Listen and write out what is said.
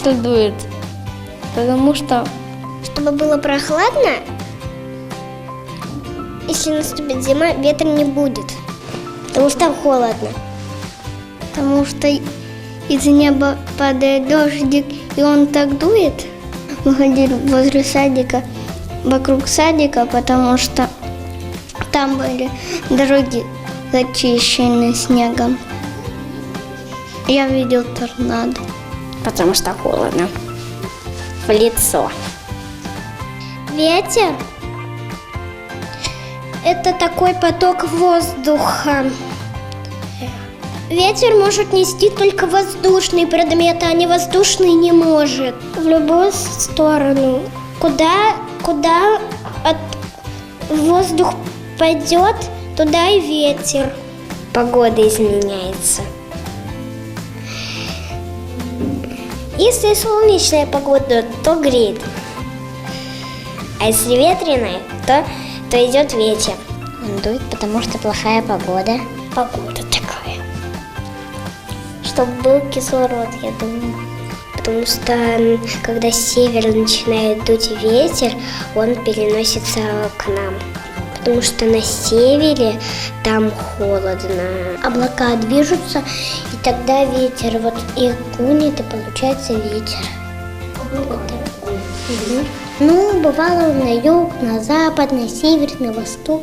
ветер дует? Потому что... Чтобы было прохладно, если наступит зима, ветра не будет, потому что холодно. Потому что из неба падает дождик, и он так дует. Мы ходили возле садика, вокруг садика, потому что там были дороги зачищены снегом. Я видел торнадо. Потому что холодно. В лицо. Ветер – это такой поток воздуха. Ветер может нести только воздушные предметы, а невоздушные не может. В любую сторону. Куда воздух пойдет, туда и ветер. Погода изменяется. Если солнечная погода, то греет. А если ветреная, то идет ветер. Он дует, потому что плохая погода. Погода такая. Чтобы был кислород, я думаю. Потому что когда с севера начинает дуть ветер, он переносится к нам. Потому что на севере там холодно. Облака движутся, и тогда ветер вот их гонит, и получается ветер. Ну, бывало на юг, на запад, на север, на восток.